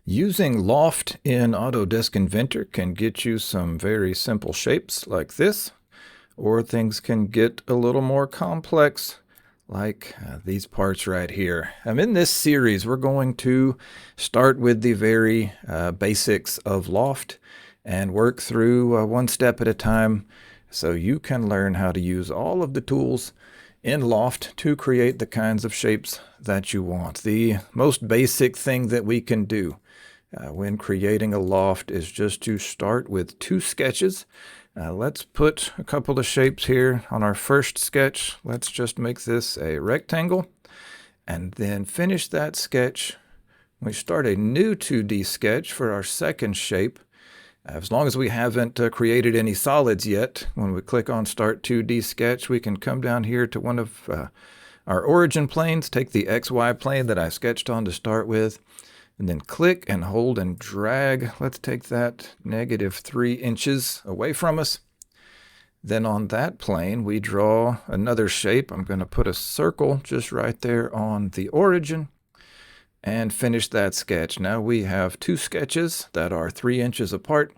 Using Loft in Autodesk Inventor can get you some very simple shapes like this, or things can get a little more complex like these parts right here. In this series, we're going to start with the very basics of Loft and work through one step at a time so you can learn how to use all of the tools in Loft to create the kinds of shapes that you want. The most basic thing that we can do when creating a loft is just to start with two sketches. Let's put a couple of shapes here on our first sketch. Let's just make this a rectangle and then finish that sketch. We start a new 2D sketch for our second shape. As long as we haven't created any solids yet, when we click on Start 2D Sketch, we can come down here to one of our origin planes, take the XY plane that I sketched on to start with, and then click and hold and drag. Let's take that -3 inches away from us. Then on that plane, we draw another shape. I'm going to put a circle just right there on the origin and finish that sketch. Now we have two sketches that are 3 inches apart.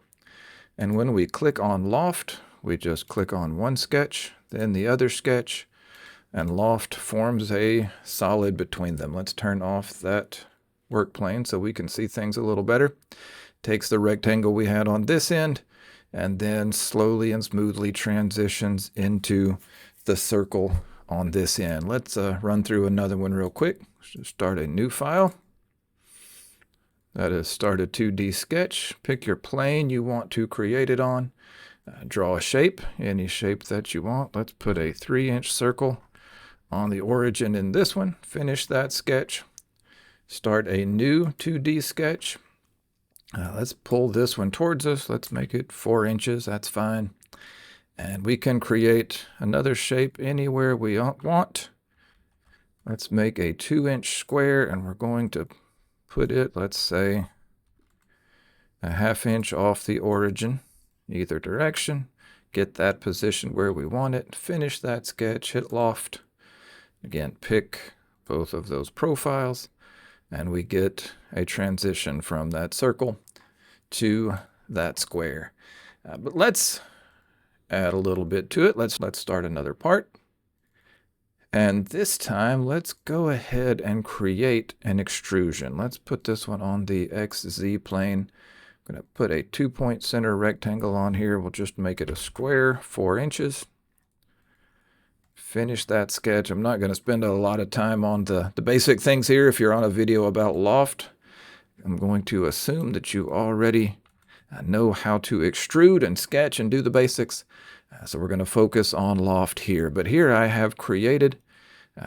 And when we click on Loft, we just click on one sketch, then the other sketch, and Loft forms a solid between them. Let's turn off that work plane so we can see things a little better. Takes the rectangle we had on this end and then slowly and smoothly transitions into the circle on this end. Let's run through another one real quick. Let's just start a new file. That is start a 2D sketch. Pick your plane you want to create it on. Draw a shape, any shape that you want. Let's put a 3-inch circle on the origin in this one. Finish that sketch. Start a new 2D sketch. Let's pull this one towards us. Let's make it 4 inches. That's fine. And we can create another shape anywhere we want. Let's make a 2-inch square, and we're going to put it, let's say, a 1/2 inch off the origin, either direction. Get that position where we want it. Finish that sketch. Hit Loft. Again, pick both of those profiles. And we get a transition from that circle to that square. But let's add a little bit to it. Let's start another part. And this time, let's go ahead and create an extrusion. Let's put this one on the XZ plane. I'm going to put a 2-point center rectangle on here. We'll just make it a square, 4 inches. Finish that sketch. I'm not going to spend a lot of time on the basic things here. If you're on a video about Loft, I'm going to assume that you already know how to extrude and sketch and do the basics. So we're going to focus on Loft here. But here I have created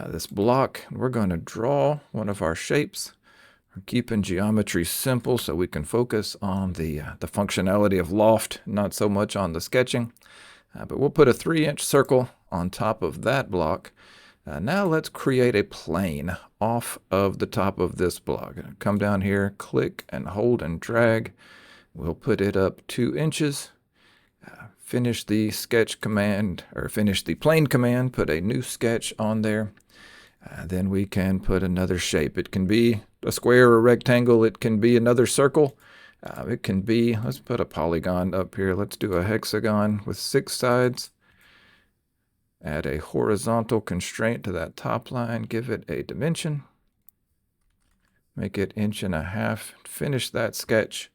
this block. We're going to draw one of our shapes. We're keeping geometry simple so we can focus on the functionality of Loft, not so much on the sketching. But we'll put a 3-inch circle on top of that block. Now let's create a plane off of the top of this block. Come down here, click and hold and drag. We'll put it up 2 inches. Finish the sketch command, or finish the plane command, put a new sketch on there. Then we can put another shape. It can be a square or a rectangle. It can be another circle. It can be, let's put a polygon up here. Let's do a hexagon with 6 sides. Add a horizontal constraint to that top line. Give it a dimension. Make it 1.5 inches. Finish that sketch.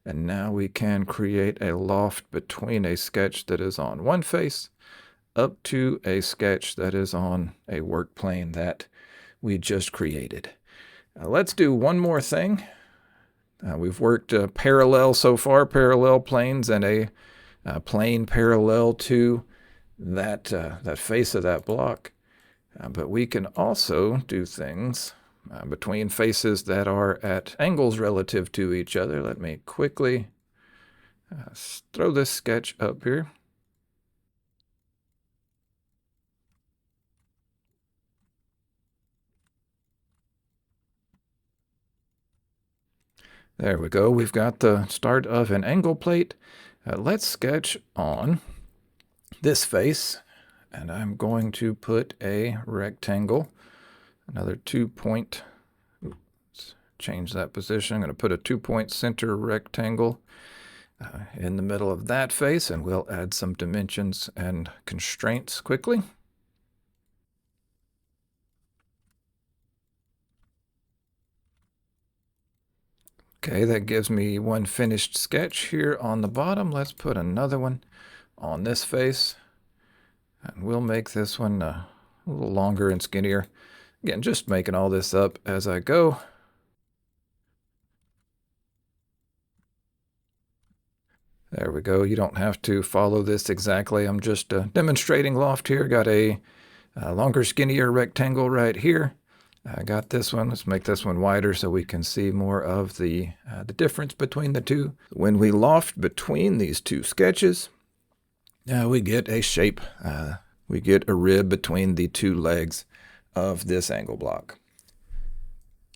And now we can create a loft between a sketch that is on one face up to a sketch that is on a work plane that we just created. Let's do one more thing. We've worked parallel so far, parallel planes, and a plane parallel to that face of that block. But we can also do things between faces that are at angles relative to each other. Let me quickly throw this sketch up here. There we go. We've got the start of an angle plate. Let's sketch on this face, and I'm going to put a rectangle, another 2-point change that position. I'm going to put a 2-point center rectangle in the middle of that face, and we'll add some dimensions and constraints quickly. Okay, that gives me one finished sketch here on the bottom. Let's put another one on this face, and we'll make this one a little longer and skinnier. Again, just making all this up as I go. There we go. You don't have to follow this exactly. I'm just demonstrating Loft here. Got a longer, skinnier rectangle right here. I got this one. Let's make this one wider so we can see more of the difference between the two. When we loft between these two sketches, we get a shape. We get a rib between the two legs of this angle block.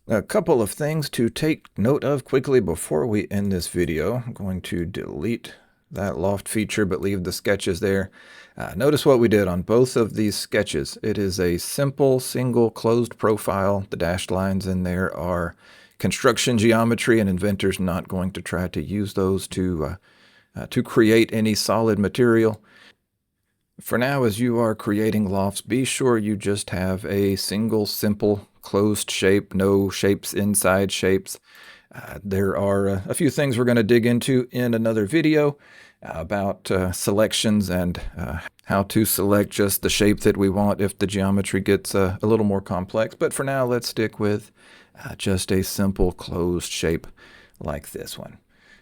A couple of things to take note of quickly before we end this video. I'm going to delete that loft feature but leave the sketches there. Notice what we did on both of these sketches. It is a simple single closed profile. The dashed lines in there are construction geometry, and Inventor's not going to try to use those to create any solid material. For now, as you are creating lofts, be sure you just have a single simple closed shape, no shapes inside shapes. There are a few things we're going to dig into in another video about selections and how to select just the shape that we want if the geometry gets a little more complex. But for now, let's stick with just a simple closed shape like this one.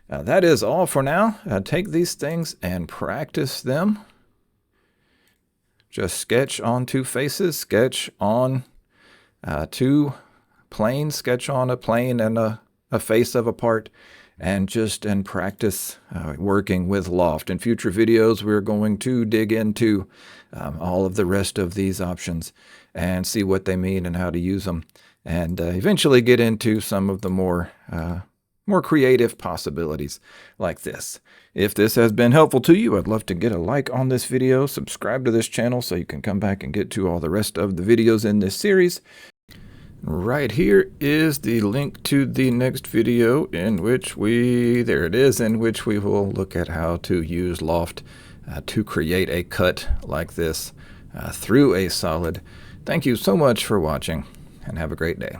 That is all for now. Take these things and practice them. Just sketch on two faces, sketch on two planes, sketch on a plane and a face of a part, and practice working with Loft. In future videos, we're going to dig into all of the rest of these options and see what they mean and how to use them, and eventually get into some of the more creative possibilities like this. If this has been helpful to you, I'd love to get a like on this video, subscribe to this channel so you can come back and get to all the rest of the videos in this series. Right here is the link to the next video in which we will look at how to use Loft to create a cut like this through a solid. Thank you so much for watching, and have a great day.